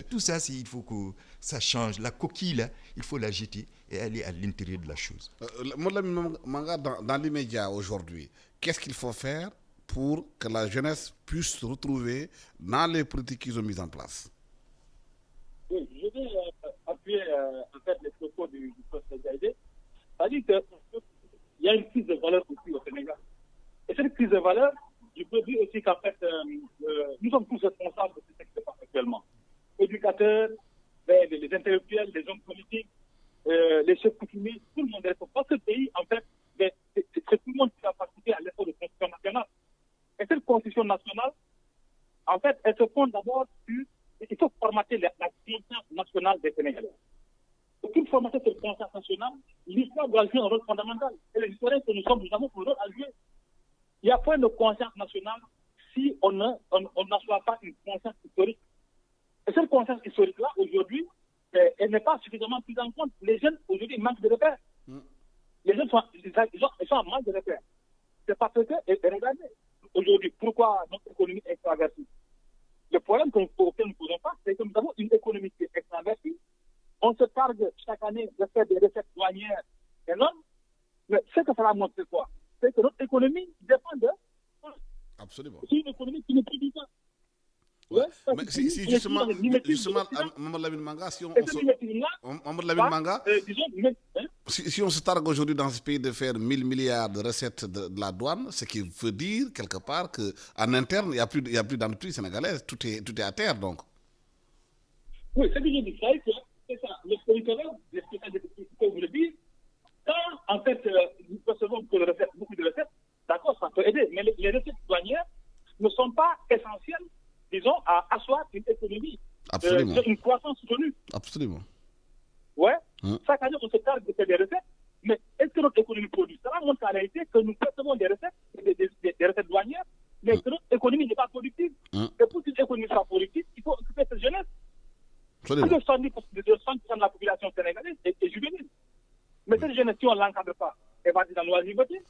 Tout ça, il faut que ça change. La coquille, là, il faut la jeter et aller à l'intérieur de la chose. Manga, dans l'immédiat aujourd'hui, qu'est-ce qu'il faut faire pour que la jeunesse puisse se retrouver dans les politiques qu'ils ont mises en place? Oui, je vais appuyer en fait les propos du professeur Gaïdé. C'est-à-dire qu'il y a une crise de valeur aussi au Sénégal. Et cette crise de valeur, je peux dire aussi qu'en fait, nous sommes tous responsables de ce qui se passe actuellement. Éducateurs, les intellectuels, les hommes politiques, les chefs coutumiers, tout le monde est responsable. Parce que ce pays, en fait, c'est tout le monde qui a participé à l'effort de constitution nationale. Et cette constitution nationale, en fait, elle se fonde d'abord sur... Il faut formater la conscience nationale des Sénégalais. Pour qu'il formater cette conscience nationale, l'histoire doit jouer un rôle fondamental. Et les historiens que nous sommes, nous avons un rôle à jouer. Il n'y a point de conscience nationale si on n'assoit pas une conscience historique. Et cette conscience historique-là, aujourd'hui, elle n'est pas suffisamment prise en compte. Les jeunes, aujourd'hui, manquent de repères. Les jeunes sont en manque de repères. C'est parce que, et regardez, aujourd'hui, pourquoi notre économie est extravertie? Le problème auquel nous ne posons pas, c'est que nous avons une économie qui est extravertie. On se targue chaque année de faire des recettes douanières énormes. Mais ce que ça va montrer quoi? C'est que notre économie dépend de... Absolument. C'est une économie qui ne produit pas. Ouais. Mais si justement, Mamadou Lamine Manga, si on se targue aujourd'hui dans ce pays de faire 1000 milliards de recettes de la douane, ce qui veut dire quelque part qu'en interne, il n'y a plus d'entreprise sénégalaise, tout est à terre donc. Oui, ce que je dis, c'est ça. Les spécialistes, comme vous le dites, quand en fait nous recevons beaucoup de recettes, d'accord, ça peut aider, mais les recettes douanières ne sont pas essentielles, disons, à asseoir une économie, une croissance soutenue. Absolument. Ouais. Chaque année, on se targue de faire des recettes, mais est-ce que notre économie produit? Ça montre en réalité que nous recevons des recettes, des recettes douanières, mais que notre économie n'est pas productive. Et pour qu'une économie soit productive, il faut occuper cette jeunesse. Plus de 70% de la population sénégalaise est juvénile. Mais cette jeunesse, si on ne l'encadre pas, elle va dire dans l'oisiveté.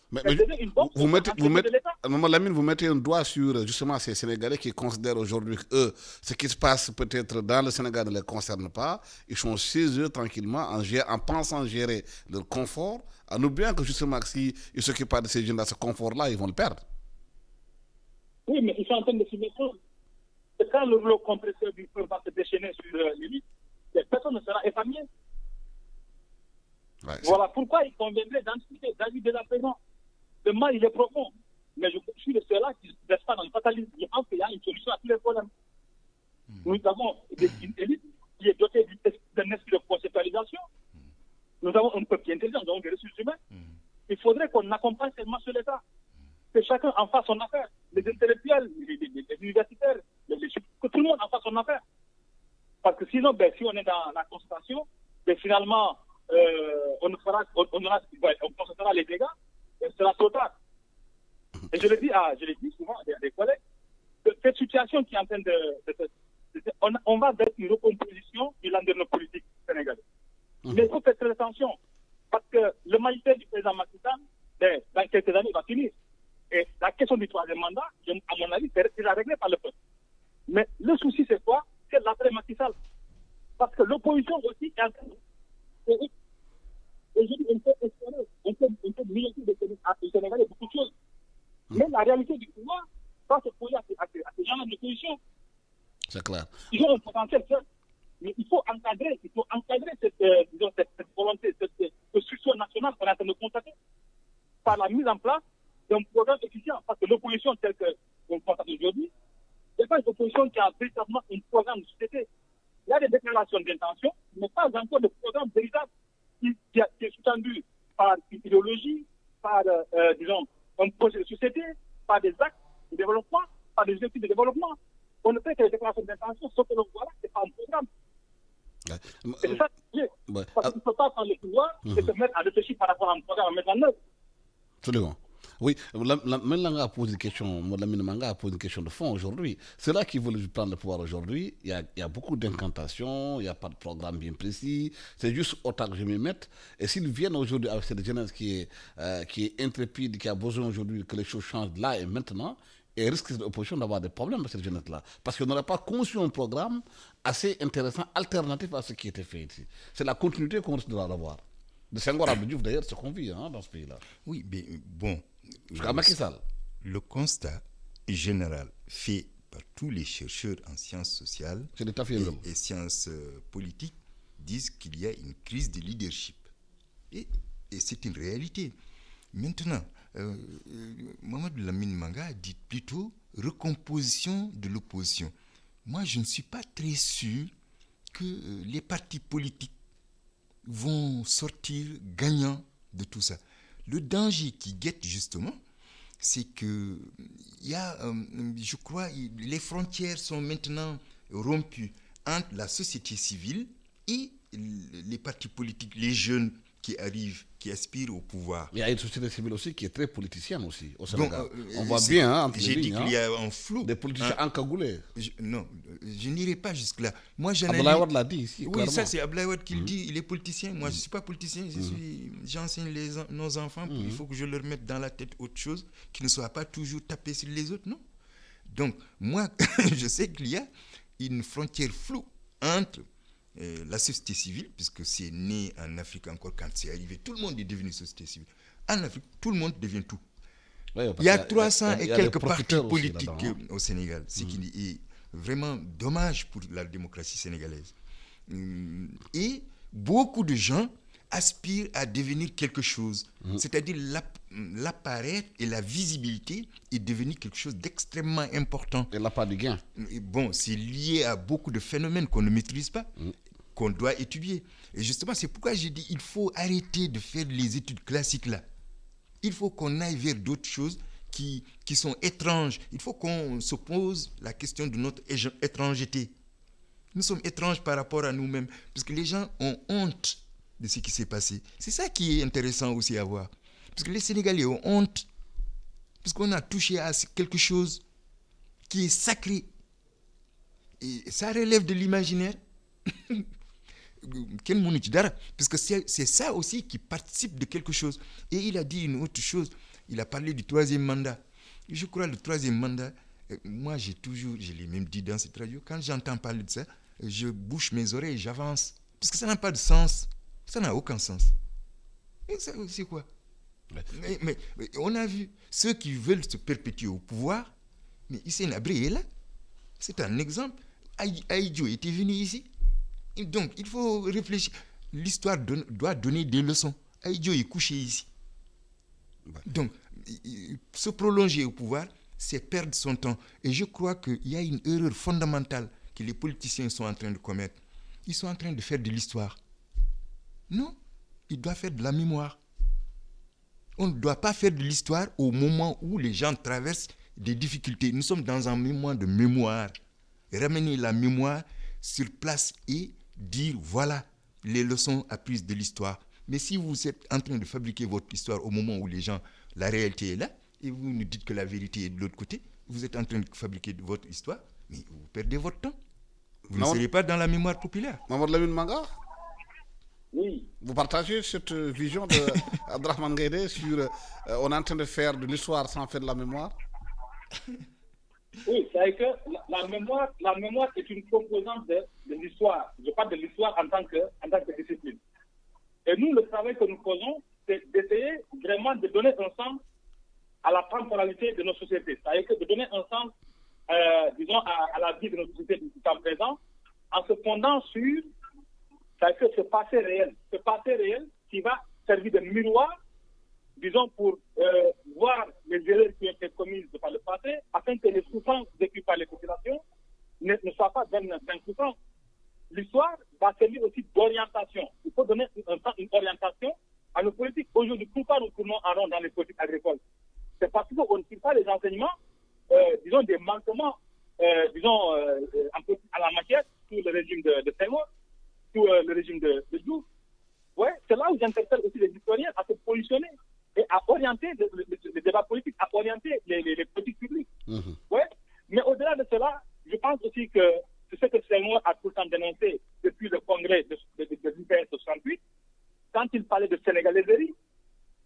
Maman Lamine, vous mettez un doigt sur justement ces Sénégalais qui considèrent aujourd'hui que ce qui se passe peut-être dans le Sénégal ne les concerne pas. Ils sont chez eux tranquillement en pensant gérer leur confort, en oubliant que justement s'ils ne s'occupent pas de ces jeunes dans ce confort-là, ils vont le perdre. Oui, mais ils sont en train de se mettre. Et quand le rouleau compresseur du feu va se déchaîner sur les lits, personne ne sera épargné. Ouais, voilà pourquoi il conviendrait d'anticiper, d'agir dès à présent. Le mal, il est profond. Mais je suis de ceux-là qui ne restent pas dans le fatalisme. Je pense qu'il y a une solution à tous les problèmes. Nous avons une élite qui est dotée d'un esprit de conceptualisation. Nous avons un peuple qui est intelligent, nous avons des ressources humaines. Il faudrait qu'on accompagne seulement sur l'État. Que chacun en fasse son affaire. Les intellectuels, les universitaires, que tout le monde en fasse son affaire. Parce que sinon, si on est dans la constatation, finalement, on constatera les dégâts et ce sera trop tard. Et je le dis souvent à des collègues, que cette situation qui est en train on va vers une recomposition du landerneau politique sénégalais. Mais il faut faire très attention, parce que le magistère du président Macky Sall, dans quelques années, va finir. Et la question du troisième mandat, à mon avis, c'est déjà réglé par le peuple. Mais le souci, c'est quoi? C'est l'après Macky Sall. Parce que l'opposition aussi est en train de... Aujourd'hui, on peut espérer, on peut militer des Sénégalais beaucoup de choses. Mais la réalité du pouvoir va se poser à ces gens-là de position. C'est clair. Ils ont un potentiel faible. Mais il faut encadrer cette volonté, cette structure nationale qu'on est en train de constater par la mise en place d'un programme efficient. Parce que l'opposition telle qu'on constate aujourd'hui, ce n'est pas une opposition qui a véritablement un programme de société. Il y a des déclarations d'intention, mais pas encore de programme véritable qui est sous-tendu par une idéologie, par, un projet de société, par des actes de développement, par des objectifs de développement. On ne fait que des déclarations d'intention, sauf que l'on voit là, ce n'est pas un programme. Et c'est ça qui est. Parce qu'il ne faut pas prendre le pouvoir et se mettre à réfléchir par rapport à un programme à mettre en œuvre. Absolument. Oui, Manga a posé une question, Lamine Manga a posé une question de fond aujourd'hui. Ceux-là qui veulent prendre le pouvoir aujourd'hui, il y a beaucoup d'incantations, il n'y a pas de programme bien précis, c'est juste autant que je m'y mette. Et s'ils viennent aujourd'hui avec cette jeunesse qui est intrépide, qui a besoin aujourd'hui que les choses changent là et maintenant, et risque l'opposition d'avoir des problèmes avec cette jeunesse-là. Parce qu'on n'aurait pas conçu un programme assez intéressant, alternatif à ce qui était fait ici. C'est la continuité qu'on risque de l'avoir. De Senghor à Abdou Diouf, d'ailleurs, c'est ce qu'on vit dans ce pays-là. Oui, mais bon. Jusqu'à Macky Sall. Le constat général fait par tous les chercheurs en sciences sociales et sciences politiques disent qu'il y a une crise de leadership. Et c'est une réalité. Maintenant, Mamadou Lamine Manga dit plutôt recomposition de l'opposition. Moi, je ne suis pas très sûr que les partis politiques vont sortir gagnants de tout ça. Le danger qui guette justement, c'est que je crois, les frontières sont maintenant rompues entre la société civile et les partis politiques, les jeunes qui arrivent, qui aspirent au pouvoir. Il y a une société civile aussi qui est très politicienne aussi au Donc, Sénégal. On voit bien entre j'ai les dit lignes, qu'il y a un flou. des politiciens encagoulés. Non, je n'irai pas jusque-là. Moi, Abdoulaye Wade l'a dit ici, oui, clairement. ça c'est Abdoulaye Wade qui le dit. Il est politicien. Moi, je ne suis pas politicien. J'enseigne nos enfants. Il faut que je leur mette dans la tête autre chose, qu'ils ne soient pas toujours tapés sur les autres. Non. Donc, moi, je sais qu'il y a une frontière floue entre la société civile, puisque c'est né en Afrique encore quand c'est arrivé. Tout le monde est devenu société civile. En Afrique, tout le monde devient tout. Ouais, Il y a 300 et quelques partis aussi politiques là-dedans, au Sénégal, ce qui est vraiment dommage pour la démocratie sénégalaise. Et beaucoup de gens aspirent à devenir quelque chose, c'est-à-dire l'apparaître et la visibilité est devenu quelque chose d'extrêmement important. Et l'appât du gain. Et bon, c'est lié à beaucoup de phénomènes qu'on ne maîtrise pas, qu'on doit étudier. Et justement, c'est pourquoi j'ai dit il faut arrêter de faire les études classiques là. Il faut qu'on aille vers d'autres choses qui sont étranges. Il faut qu'on se pose la question de notre étrangeté. Nous sommes étranges par rapport à nous-mêmes, parce que les gens ont honte de ce qui s'est passé. C'est ça qui est intéressant aussi à voir. Parce que les Sénégalais ont honte, parce qu'on a touché à quelque chose qui est sacré. Et ça relève de l'imaginaire. Parce que c'est ça aussi qui participe de quelque chose. Et il a dit une autre chose. Il a parlé du 3e mandat. Je crois que le 3e mandat, moi je l'ai même dit dans cette radio, quand j'entends parler de ça, je bouche mes oreilles et j'avance. Parce que ça n'a pas de sens. Ça n'a aucun sens. Et ça, c'est quoi? Mais on a vu ceux qui veulent se perpétuer au pouvoir, mais Hissène Habré est là. C'est un exemple. Aïdjo était venu ici. Et donc, il faut réfléchir. L'histoire doit donner des leçons. Aïdjo est couché ici. Donc, se prolonger au pouvoir, c'est perdre son temps. Et je crois qu'il y a une erreur fondamentale que les politiciens sont en train de commettre. Ils sont en train de faire de l'histoire. Non, ils doivent faire de la mémoire. On ne doit pas faire de l'histoire au moment où les gens traversent des difficultés. Nous sommes dans un moment de mémoire. Ramener la mémoire sur place et dire voilà les leçons apprises de l'histoire. Mais si vous êtes en train de fabriquer votre histoire au moment où la réalité est là, et vous nous dites que la vérité est de l'autre côté, vous êtes en train de fabriquer votre histoire, mais vous perdez votre temps. Vous ne serez pas dans la mémoire populaire. Mamadou Lamine Manga, Oui. vous partagez cette vision de Abdrahmane Gaïdé sur on est en train de faire de l'histoire sans faire de la mémoire? Oui, c'est que la mémoire est une composante de l'histoire. Je parle de l'histoire en tant que discipline. Et nous, le travail que nous faisons, c'est d'essayer vraiment de donner un sens à la temporalité de nos sociétés. C'est-à-dire que de donner un sens, disons, à la vie de notre société du temps présent, en se fondant sur ce passé réel qui va servir de miroir, disons, pour voir les erreurs qui ont été commises par le passé, afin que les souffrances vécues par les populations ne soient pas vaines souffrances. L'histoire va servir aussi d'orientation. Il faut donner une orientation à nos politiques. Aujourd'hui, pourquoi nous tournons en rond dans les politiques agricoles? C'est parce qu'on ne suit pas les enseignements, disons, des manquements, disons, à la matière, sous le régime de Senghor, sous le régime de Diouf. Ouais, c'est là où j'interpelle aussi les historiens à se positionner et à orienter le débat politique, à orienter les politiques publiques. Ouais. Mais au-delà de cela, je pense aussi que c'est ce que Senghor a tout le temps dénoncé depuis le congrès de l'UPS 68, quand il parlait de sénégaliserie,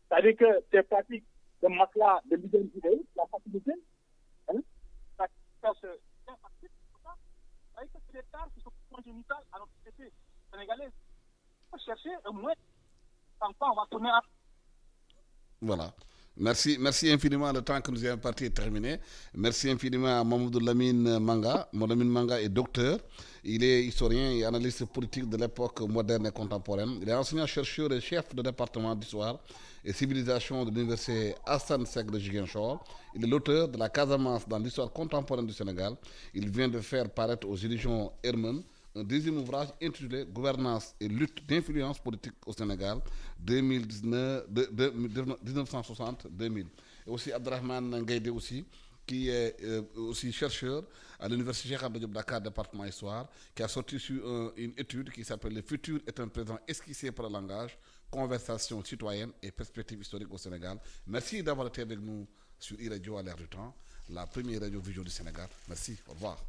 c'est-à-dire que ces pratiques de matelas, de l'identité, la facilité, ça se c'est-à-dire que c'est des tâches qui sont congénitales à notre société sénégalaise. Il faut chercher un moyen, sans quoi on va tourner à... Voilà. Merci infiniment. Le temps que nous avons parti est terminé. Merci infiniment à Mamadou Lamine Manga. Mamadou Lamine Manga est docteur. Il est historien et analyste politique de l'époque moderne et contemporaine. Il est enseignant-chercheur et chef de département d'histoire et civilisation de l'université Hassan Sek de Ziguinchor. Il est l'auteur de La Casamance dans l'histoire contemporaine du Sénégal. Il vient de faire paraître aux éditions Hermann un deuxième ouvrage intitulé Gouvernance et lutte d'influence politique au Sénégal 1960-2000. Et aussi Abdrahmane Gaïdé aussi, qui est aussi chercheur à l'université Cheikh Anta Diop Dakar, département histoire, qui a sorti sur une étude qui s'appelle Le futur est un présent esquissé par le langage, conversation citoyenne et perspective historique au Sénégal. Merci d'avoir été avec nous sur e-radio à l'ère du temps, la première radio vidéo du Sénégal. Merci, au revoir.